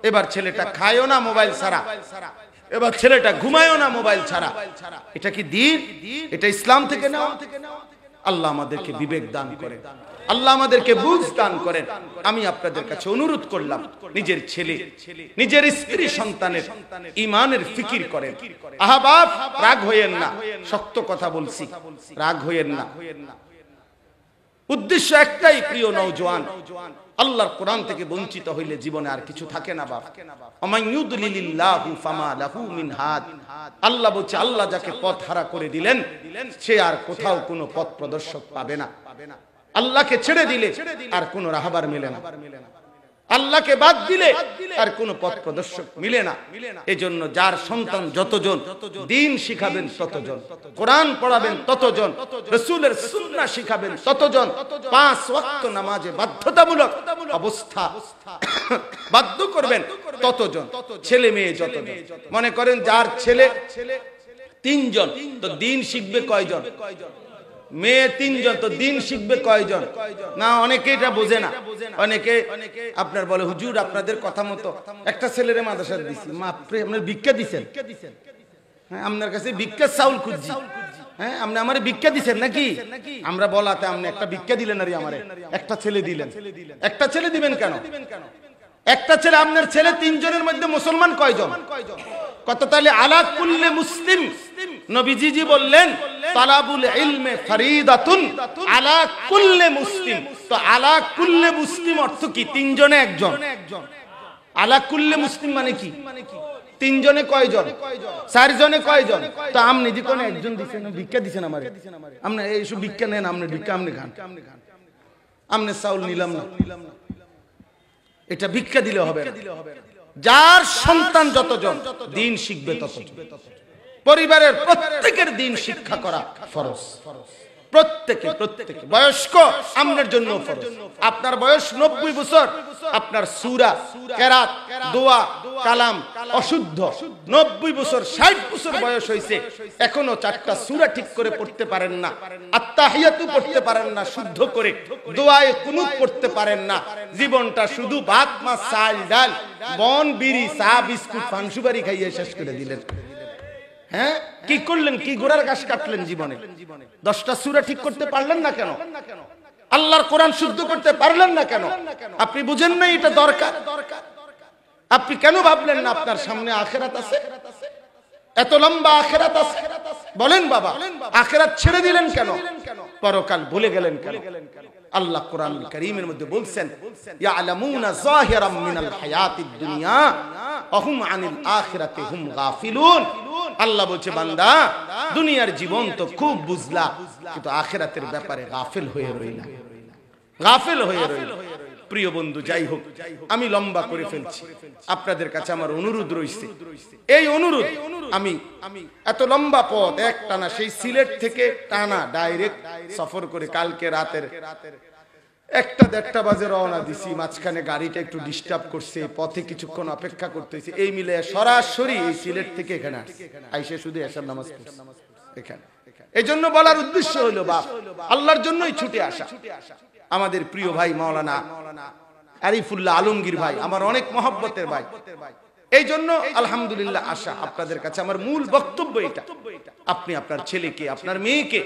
এবার ছেলেটা খায়ও না মোবাইল ছাড়া, এবার ছেলেটা ঘুমায়ও না মোবাইল ছাড়া। এটা কি দ্বীন? এটা ইসলাম থেকে নেওয়া? আল্লাহ আমাদেরকে বিবেক দান করেন, আল্লাহ আমাদেরকে বুঝ দান করেন। আমি আপনাদের কাছে অনুরোধ করলাম, নিজের ছেলে, নিজের স্ত্রী, সন্তানের ঈমানের ফিকির করেন। আহা বাপ, রাগ হইয়েন না, শক্ত কথা বলছি, রাগ হইয়েন না। উদ্দেশ্য একটাই, প্রিয় নওজোয়ান, আল্লাহর কোরআন থেকে বঞ্চিত হইলে জীবনে আর কিছু থাকে না বাপ। আমাইয়ুদলিলিল্লাহু ফামা লাহু মিন হাদ। আল্লাহ বলছে, আল্লাহ যাকে পথ হারা করে দিলেন সে আর কোথাও কোনো পথ প্রদর্শক পাবে না। আল্লাহকে ছেড়ে দিলে আর কোনো রাহবার মেলে না, আল্লাহকে বাদ দিলে আর কোনো পথ প্রদর্শক মিলে না। এজন্য যার সন্তান যতজন দ্বীন শিখাবেন ততজন, কোরআন পড়াবেন ততজন, রাসূলের সুন্নাহ শিখাবেন ততজন, 5 ওয়াক্ত নামাজে বাধ্যতামূলক অবস্থা বাধ্য করবেন ততজন, ছেলে মেয়ে যতজন। মনে করেন যার ছেলে 3 জন, তো দ্বীন শিখবে কয়জন? মেয়ে 3 জন, তো দ্বীন শিখবে কয়জন? না, অনেকে এটা বোঝে না। অনেকে আপনার বলে, হুজুর আপনাদের কথা মতো একটা ছেলেরে মাদ্রাসা দিছি, মাপরে আপনার ভিক্ষা দিছেন? হ্যাঁ, আপনার কাছে ভিক্ষার চাউল খুঁজছি। হ্যাঁ, আপনি আমারে ভিক্ষা দিছেন নাকি? আমরা বলাতে আপনি একটা ভিক্ষা দিলেন, আর আমারে একটা ছেলে দিলেন। একটা ছেলে দিবেন কেন? একটা ছেলে, আপনার ছেলে 3 জনের মধ্যে মুসলমান কয়জন? কত? তাহলে আলা কুল্লি মুসলিম, নবীজি জি বললেন তালাবুল ইলমে ফরিদাতুন আলা কুল্লি মুসলিম। তো আলা কুল্লি মুসলিম অর্থ কি? 3 জনে একজন। আলা কুল্লি মুসলিম মানে কি? 3 জনে কয়জন? 4 জনে কয়জন? তো আপনি দি কোন একজন দিছেন, ভিক্ষা দিছেন আমারে। আপনি এইসব ভিক্ষা নেন, আপনি ভিক্ষা আপনি খান, আপনি চাউল নিলাম না, এটা ভিক্ষা দিলে হবে না। যার সন্তান যতজন দ্বীন শিখবে ততজন। পরিবারের প্রত্যেকের দ্বীন শিক্ষা করা ফরজ। প্রত্যেকে বয়স্ক আপনার জন্য ফরজ। আপনার বয়স 90 বছর, আপনার সূরা, কেরাত, দোয়া, কালাম অশুদ্ধ, 90 বছর 60 বছর বয়স হয়েছে, এখনো 4টা সূরা ঠিক করে পড়তে পারেন না, আত্তাহিয়াতু পড়তে পারেন না শুদ্ধ করে, দোয়ায়ে কুনুত পড়তে পারেন না, জীবনটা শুধু ভাত মাছ চাল ডাল বন বিড়ি চা বিস্কুট পানসুপারি খাইয়ে শেষ করে দিলেন। হ্যাঁ, কি করলেন? কি গোড়ার ঘাস কাটলেন জীবনে? 10টা সূরা ঠিক করতে পারলেন না কেন? আল্লাহর কোরআন শুদ্ধ করতে পারলেন না কেন? আপনি বুঝেন না এটা দরকার? আপনি কেন ভাবলেন না আপনার সামনে আখিরাত আছে? এত লম্বা আখিরাত আছে, বলেন বাবা, আখিরাত ছেড়ে দিলেন কেন? পরকাল ভুলে গেলেন কেন? আল্লাহ কোরআন কারীমের মধ্যে বলছেন, ইয়ালামুনা যাহিরাম মিনাল হায়াতিদ দুনিয়া ওয়া হুম আনিল আখিরাতি হুম গাফিলুন। আল্লাহ বলছে, বান্দা দুনিয়ার জীবন তো খুব বুঝলা, কিন্তু আখিরাতের ব্যাপারে গাফিল হয়ে রইলা, গাফিল হয়ে রইলা। প্রিয় বন্ধু, যাই হোক, আমি লম্বা করে ফেলছি। আপনাদের কাছে আমার অনুরোধ রইছে, এই অনুরোধ, আমি এত লম্বা পথ এক টানা সেই সিলেট থেকে টানা ডাইরেক্ট সফর করে কালকে রাতের 1টা-1:30 বাজে রওনা দিছি। মাঝখানে গাড়িটা একটু ডিস্টার্ব করছে, পথে কিছুক্ষণ অপেক্ষা করতেছি, এই মিলে সরাসরি এই সিলেট থেকে এখানে আসছি। আইসে শুধু এশার নামাজ পড়ছি এখানে। এই জন্য বলার উদ্দেশ্য হলো, বাপ আল্লাহর জন্যই ছুটে আসা। আমাদের প্রিয় ভাই মাওলানা আরিফুল্লাহ আলমগীর ভাই আমার অনেক মহব্বতের ভাই, এই জন্য আলহামদুলিল্লাহ আসা। আপনাদের কাছে আমার মূল বক্তব্য এটা, আপনি আপনার ছেলেকে, আপনার মেয়েকে,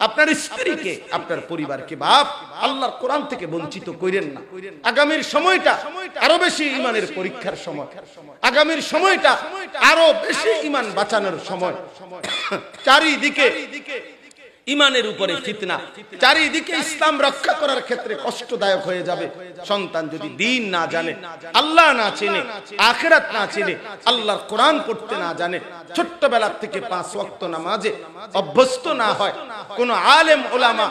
আপনার স্ত্রীকে, আপনার পরিবারকে বাপ আল্লাহর কোরআন থেকে বঞ্চিত করেন না। আগামীর সময়টা আরো বেশি ঈমানের পরীক্ষার সময়, আগামীর সময়টা আরো বেশি ঈমান বাঁচানোর সময়। চারিদিকে ইমানের উপরে ফিতনা, চারিদিকে ইসলাম রক্ষা করার ক্ষেত্রে কষ্টদায়ক হয়ে যাবে। সন্তান যদি দ্বীন না জানে, আল্লাহ না চেনে, আখিরাত না চেনে, আল্লাহর কোরআন পড়তে না জানে, ছোট্টবেলা থেকে 5 ওয়াক্ত নামাজে অভ্যস্ত না হয়, কোন আলেম ওলামা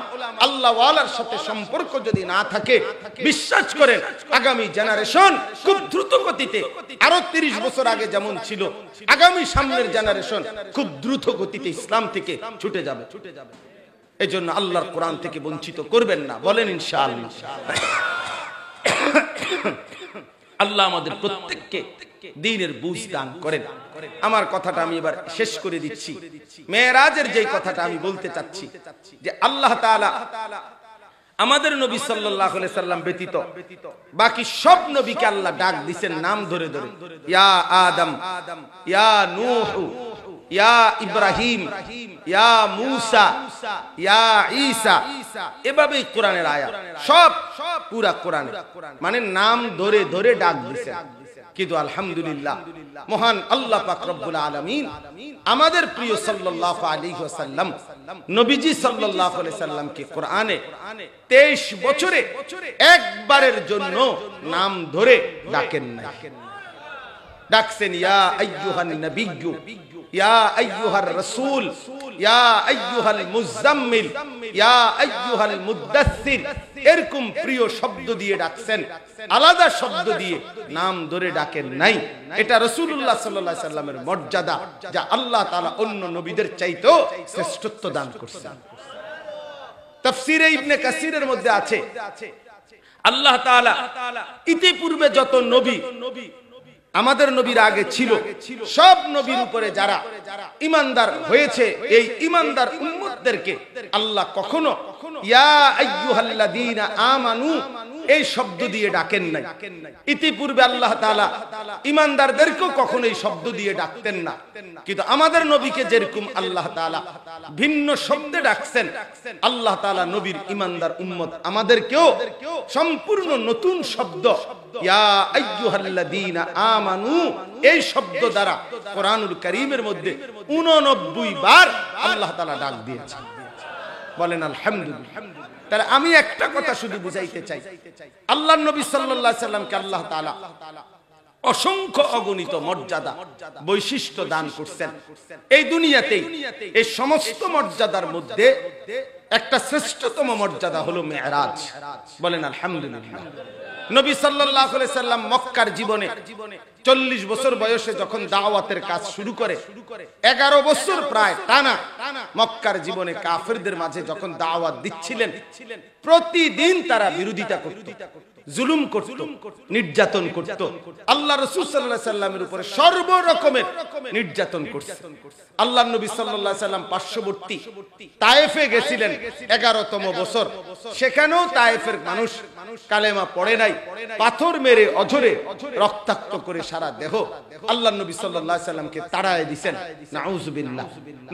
আল্লাহ ওয়ালার সাথে সম্পর্ক যদি না থাকে, বিশ্বাস করেন আগামী জেনারেশন খুব দ্রুত গতিতে, আরো 30 বছর আগে যেমন ছিল, আগামী সামনের জেনারেশন খুব দ্রুত গতিতে ইসলাম থেকে ছুটে যাবে। এই জন্য আল্লাহর কোরআন থেকে বঞ্চিত করবেন না, বলেন ইনশাআল্লাহ। আল্লাহ আমাদের প্রত্যেককে দ্বীনের বুঝ দান করেন। আমার কথাটা আমি এবার শেষ করে দিচ্ছি। মেরাজের যে কথাটা আমি বলতে চাচ্ছি, যে আল্লাহ তাআলা আমাদের নবী সাল্লাল্লাহু আলাইহি সাল্লাম ব্যতীত বাকি সব নবীকে আল্লাহ ডাক দিবেন নাম ধরে ধরে, ইয়া আদম, ইয়া নূহ, ইয়া ইব্রাহিম, ইয়া মূসা, ইয়া ঈসা। এভাবেই কোরআনের আয়াত সব পুরা কোরআন মানে নাম ধরে ধরে ডাক দিয়েছেন। কিন্তু আলহামদুলিল্লাহ মহান আল্লাহ পাক রব্বুল আলামিন আমাদের প্রিয় সাল্লাল্লাহু আলাইহি ওয়াসাল্লাম নবীজি সাল্লাল্লাহু আলাইহি সাল্লামকে কোরআনে 23 বছরে একবারের জন্য নাম ধরে ডাকেন না। ডাকছেন ইয়া আইয়ুহান নাবিয়্যু, ইয়া আইয়ুহার রাসূল, ইয়া আইয়ুহাল মুজাম্মিল, ইয়া আইয়ুহাল মুদ্দাসসির, এরকম প্রিয় শব্দ দিয়ে ডাকছেন, আলাদা শব্দ দিয়ে নাম ধরে ডাকেন নাই। এটা রাসূলুল্লাহ সাল্লাল্লাহু আলাইহি সাল্লামের মর্যাদা, যা আল্লাহ তাআলা অন্য নবীদের চাইতেও শ্রেষ্ঠত্ব দান করেছেন। তাফসীরে ইবনে কাসিরের মধ্যে আছে আল্লাহ তাআলা ইতিপূর্বে যত নবী আমাদের নবীর আগে ছিল, সব নবীর উপরে যারা ঈমানদার হয়েছে, এই ঈমানদার উম্মতদেরকে আল্লাহ কখনো ইয়া আইয়ুহাল্লাযীনা আমানু এই শব্দ দিয়ে ডাকেন নাই। ইতিপূর্বে আল্লাহ তাআলা ঈমানদারদেরকেও কখনো এই শব্দ দিয়ে ডাকতেন না, কিন্তু আমাদের নবীকে যেরকম আল্লাহ তাআলা ভিন্ন শব্দে ডাকছেন, আল্লাহ তাআলা নবীর ঈমানদার উম্মত আমাদেরকেও সম্পূর্ণ নতুন শব্দ ইয়া আইয়ুহাল্লাযীনা আমানু এই শব্দ দ্বারা কোরআনুল কারীমের মধ্যে 89 বার আল্লাহ তাআলা ডাক দিয়েছেন। বলেন আলহামদুলিল্লাহ। তাহলে আমি একটা কথা শুধু বুঝাইতে চাই, আল্লাহর নবী সাল্লাল্লাহু আলাইহি সাল্লামকে আল্লাহ তাআলা অসংখ্য অগণিত মর্যাদা বৈশিষ্ট্য দান করছেন। এই দুনিয়াতেই এই সমস্ত মর্যাদার মধ্যে একটা শ্রেষ্ঠতম মর্যাদা হলো মেরাজ। বলেন আলহামদুলিল্লাহ। নবী সাল্লাল্লাহু আলাইহি সাল্লাম মক্কার জীবনে 40 বছর বয়সে যখন দাওয়াতের কাজ শুরু করে, 11 বছর প্রায় টানা মক্কার জীবনে কাফেরদের মাঝে যখন দাওয়াত দিচ্ছিলেন, প্রতিদিন তারা বিরোধিতা করত, জুলুম করত, নির্যাতন করত। আল্লাহ রাসূল সাল্লাল্লাহু আলাইহি সাল্লামের উপরে সর্বরকমের নির্যাতন করছে। আল্লাহর নবী সাল্লাল্লাহু আলাইহি সাল্লাম পার্শ্ববর্তী তায়েফে গেছিলেন 11তম বছর, সেখানেও তায়েফের মানুষ কালেমা পড়ে নাই, পাথর মেরে অঝরে রক্তাক্ত করে সারা দেহ আল্লাহর নবী সাল্লাল্লাহু আলাইহি সাল্লামকে তাড়ায় দিবেন। নাউযুবিল্লাহ।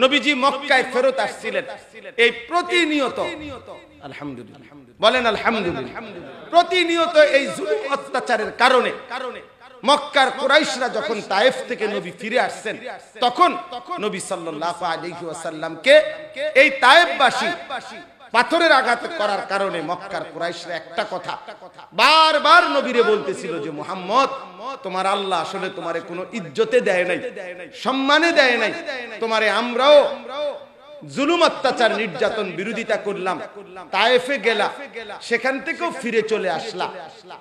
নবীজি মক্কায় ফেরত আসছিলেন, এই প্রতিনিয়ত আলহামদুলিল্লাহ বলেন আলহামদুলিল্লাহ, প্রতিনিয়ত এই জুলুম অত্যাচারের কারণে মক্কার কুরাইশরা যখন তায়েফ থেকে নবী ফিরে আসছেন, তখন নবী সাল্লাল্লাহু আলাইহি ওয়াসাল্লামকে এই তায়েফবাসী পাথরের আঘাত করার কারণে মক্কার কুরাইশরা একটা কথা বারবার নবীরে বলতেছিল যে মুহাম্মদ, তোমার আল্লাহ আসলে তোমারে কোনো ইজ্জতে দেয় নাই, সম্মানে দেয় নাই, তোমারে আমরাও জুলুম অত্যাচার নির্যাতন বিরোধিতা করলাম, তায়েফে গেলা, সেখান থেকেও ফিরে চলে আসলা,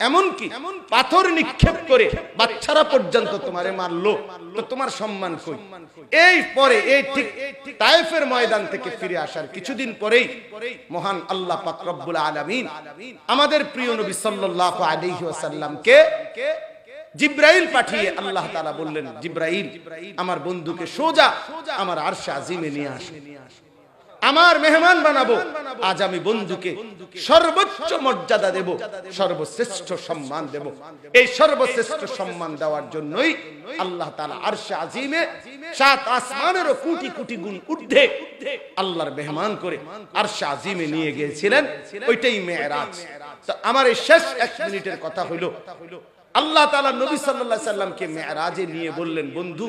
এমনকি পাথর নিক্ষেপ করে বাচ্চারা পর্যন্ত তোমারে মারলো, তো তোমার সম্মান কই? এই পরে এই ঠিক তায়েফের ময়দান থেকে ফিরে আসার কিছুদিন পরেই মহান আল্লাহ পাক রব্বুল আলামিন আমাদের প্রিয় নবী সাল্লাল্লাহু আলাইহি ওয়াসাল্লামকে জিব্রাইল পাঠিয়ে আল্লাহ তাআলা বললেন, জিব্রাইল আমার বন্ধুকে সোজা আমার আরশে আজিমে নিয়ে আসো, আমার মেহমান বানাবো। আজ আমি বন্ধুকে সর্বোচ্চ মর্যাদা দেব, সর্বশ্রেষ্ঠ সম্মান দেব। এই সর্বশ্রেষ্ঠ সম্মান দেওয়ার জন্যই আল্লাহ তাআলা আরশে আজিমে 7 আসমানেরও কোটি কোটি গুণ ঊর্ধ্বে আল্লাহর মেহমান করে আরশে আজিমে নিয়ে গিয়েছিলেন, ওইটাই মেরাজ। তো আমার এই শেষ 1 মিনিটের কথা হলো, আল্লাহ তাআলা নবী সাল্লাল্লাহু আলাইহি সাল্লামকে মেরাজে নিয়ে বললেন, বন্ধু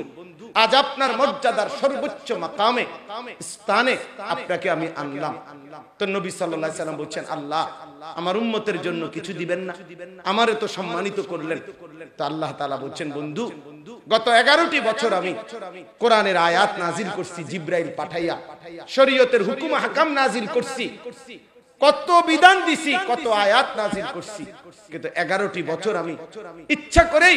আজ আপনার মর্যাদার সর্বোচ্চ মাকামে স্থানে আপনাকে আমি আনলাম। তো নবী সাল্লাল্লাহু আলাইহি সাল্লাম বলছেন, আল্লাহ আমার উম্মতের জন্য কিছু দিবেন না? আমারে তো সম্মানিত করলেন। তো আল্লাহ তাআলা বলছেন, বন্ধু গত 11টি বছর আমি কোরআনের আয়াত নাজিল করছি, জিব্রাইল পাঠাইয়া শরীয়তের হুকুম হাকাম নাজিল করছি, কত বিধান দিছি, কত আয়াত নাজিল করছি, কিন্তু 11টি বছর আমি ইচ্ছা করেই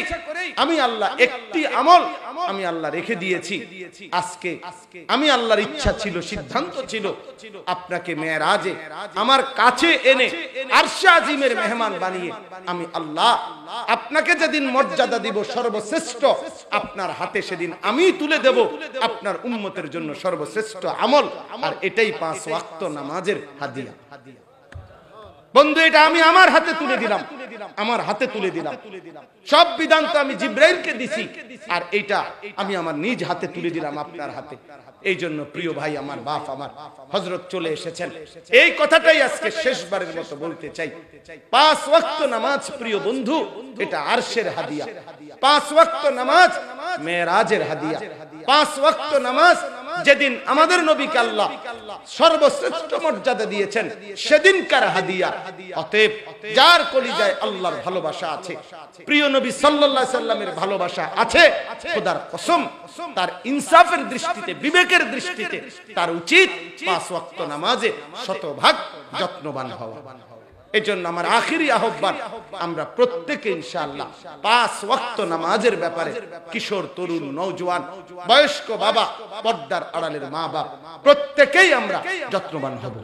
আমি আল্লাহ একটি আমল আমি আল্লাহ রেখে দিয়েছি। আজকে আমি আল্লাহর ইচ্ছা ছিল, সিদ্ধান্ত ছিল আপনাকে মেরাজে আমার কাছে এনে আরশে আজিমের মেহমান বানিয়ে আমি আল্লাহ আপনাকে যেদিন মর্যাদা দিব সর্বশ্রেষ্ঠ, আপনার হাতে সেদিন আমি তুলে দেব আপনার উম্মতের জন্য সর্বশ্রেষ্ঠ আমল, আর এটাই 5 ওয়াক্ত নামাজের হাদিয়া। বন্ধু এটা আমি আমার হাতে তুলে দিলাম, আমার হাতে তুলে দিলাম। সব বিধান তো আমি জিব্রাইলকে দিছি, আর এটা আমি আমার নিজ হাতে তুলে দিলাম আপনার হাতে। এই জন্য প্রিয় ভাই আমার, বাপ আমার, হযরত চলে এসেছেন, এই কথাটাই আজকে শেষবারের মতো বলতে চাই। 5 ওয়াক্ত নামাজ প্রিয় বন্ধু এটা আরশের হাদিয়া, 5 ওয়াক্ত নামাজ মেরাজের হাদিয়া, 5 ওয়াক্ত নামাজ যেদিন আমাদের নবীকে আল্লাহ সর্বশ্রেষ্ঠ মর্যাদা দিয়েছেন সেদিনকার হাদিয়া। অতএব যার কলিজায় আল্লাহর ভালোবাসা আছে, প্রিয় নবী সাল্লাল্লাহু আলাইহি সাল্লামের ভালোবাসা আছে, খোদার কসম তার ইনসাফের দৃষ্টিতে, বিবেকের দৃষ্টিতে তার উচিত 5 ওয়াক্ত নামাজে শতভাগ যত্নবান হওয়া। এজন্য আমার আখিরি আহ্বান, আমরা প্রত্যেকে ইনশাআল্লাহ 5 ওয়াক্ত নামাজের ব্যাপারে কিশোর, তরুণ, নওজোয়ান, বয়স্ক, বাবা, পর্দার আড়ালের মা বাপ প্রত্যেকেই আমরা যত্নবান হব।